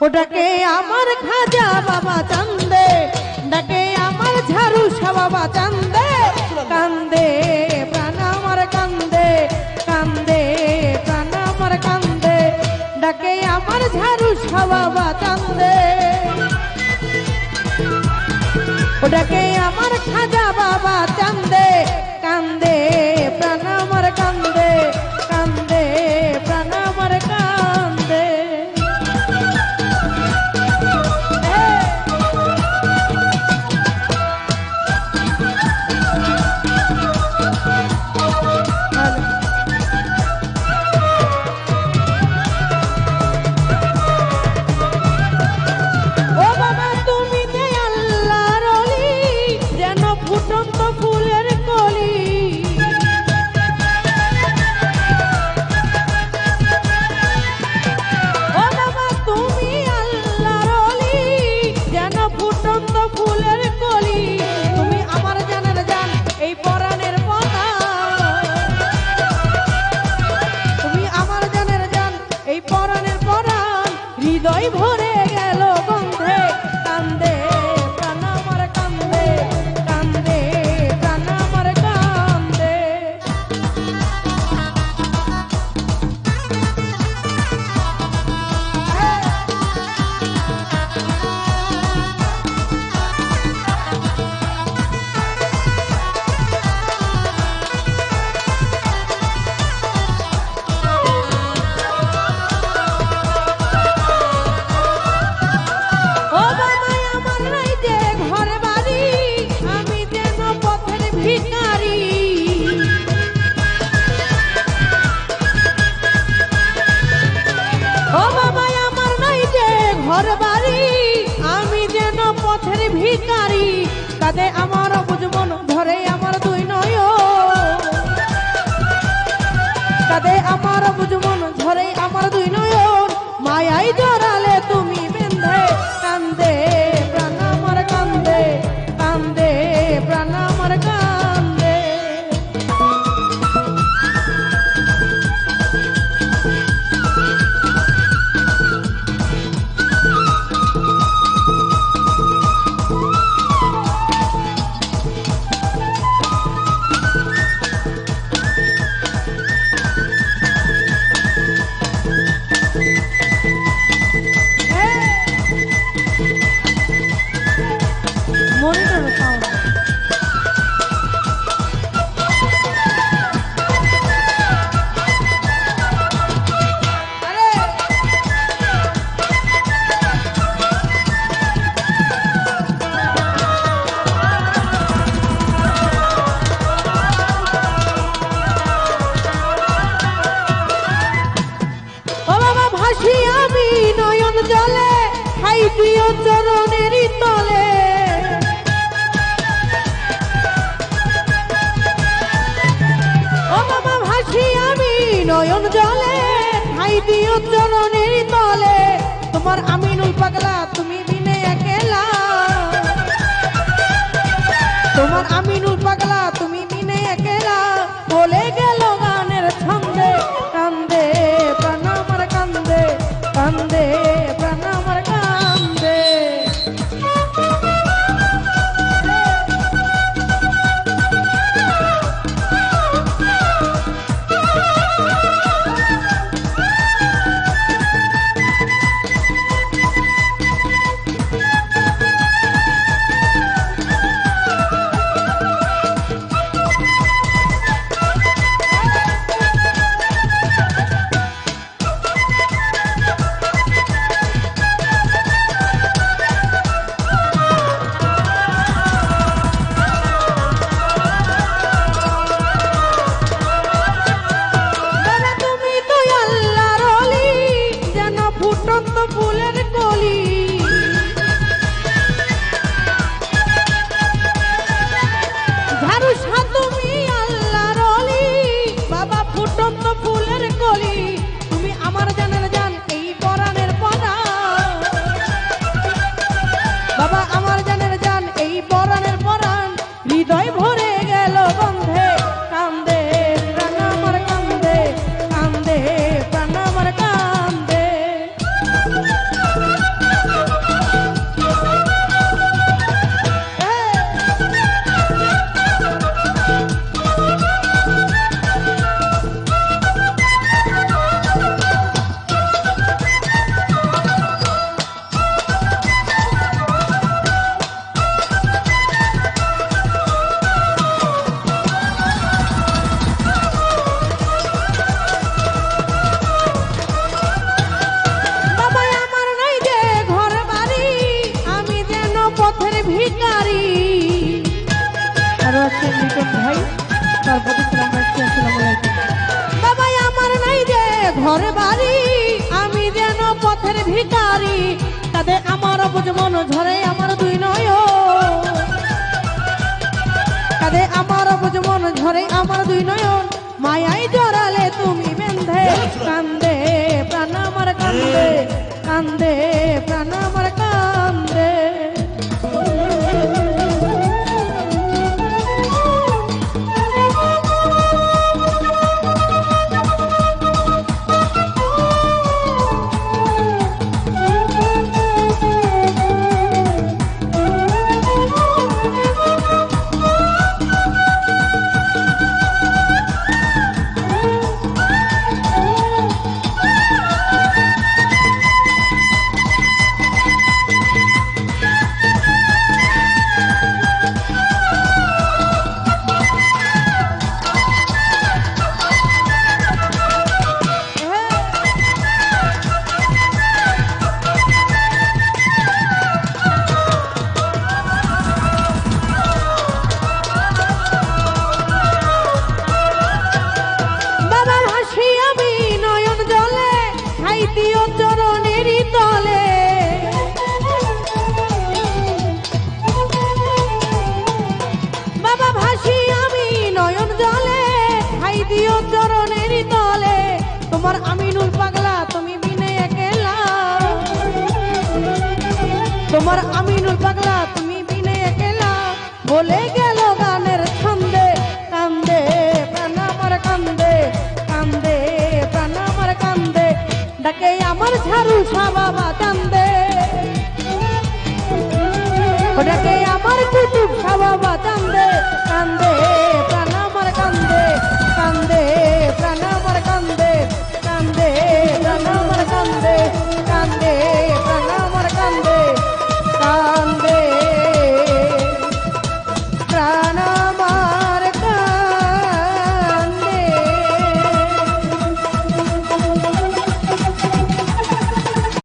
ওটাকে আমার খাজা বাবা চান্দে, ডাকে আমার ঝাড়ুসা বাবা চান্দে, কান্দে প্রাণ আমার কান্দে, কান্দে প্রাণ আমার কান্দে, ডাকে আমার ঝাড়ুসা বাবা চান্দে। ওটাকে আমার খাজা বাবা চান্দে, কান্দে প্রাণ আমার কান্দে, কান্দে প্রাণ আমার কান্দে। ও বাবা তুমি যে আল্লাহর ওলি, যেন ফুটন্ত ফুলের কলি। ও বাবা তুমি আল্লাহর ওলি, যেন ফুটন্ত ফুলের কলি। তুমি আমার জানের জান, এই পরাণের পরাণ। তুমি আমার জানের জান, এই পরাণের পরাণ। হৃদয় ভরে গেল গন্ধে, কান্দে প্রাণ আমার কান্দে, কান্দে প্রাণ আমার কান্দে। ও বাবা আমার নাই যে ঘর বাড়ি, আমি যেন পথের ভিখারি। ও বাবা আমার নাই যে ঘর বাড়ি, আমি যেন পথের ভিখারি। কাঁদে আমার বুঝমন ধরে আমার দুই নয়ন, কাঁদে আমার বুঝমন ধরে আমার দুই নয়ন। মায়াই জড়ালে তুমি বেঁধে, কান্দে প্রাণ আমার কান্দে, কান্দে প্রাণ আমার কান্দে। মনিটর সাউন্ড ও বাবা ভাসি আমি নয়ন জলে, খাই দিও চরণের তলে। ও বাবা ভাসি আমি নয়ন জলে, খাই দিও চরণের তলে। তোমার আমিনুল পাগলা তুমি বিনে একলা, তোমার আমিনুল পাগলা তুমি বিনে একলা। বলে গেল গানের ছন্দে, কান্দে প্রাণ আমার কান্দে, কান্দে প্রাণ আমার কান্দে। ভিখারি কাঁদে আমার অবুঝ মন ঝরে আমার দুই নয়ন কাঁদে আমার অবুঝ মন ঝরে আমার দুই নয়ন মায়াই জড়ালে তুমি বেঁধে কান্দে প্রাণ আমার কান্দে কান্দে প্রাণ আমার কান্দে তোমার আমিনুল পাগলা তুমি বিনে একলা তোমার আমিনুল পাগলা তুমি বিনে একলা বলে গেল গানের ছন্দে কান্দে প্রাণ আমার কান্দে কান্দে প্রাণ আমার কান্দে ডাকে আমার ঝাড়ু বাবা কান্দে ডাকে আমার কুতুব বাবা কান্দে কান্দে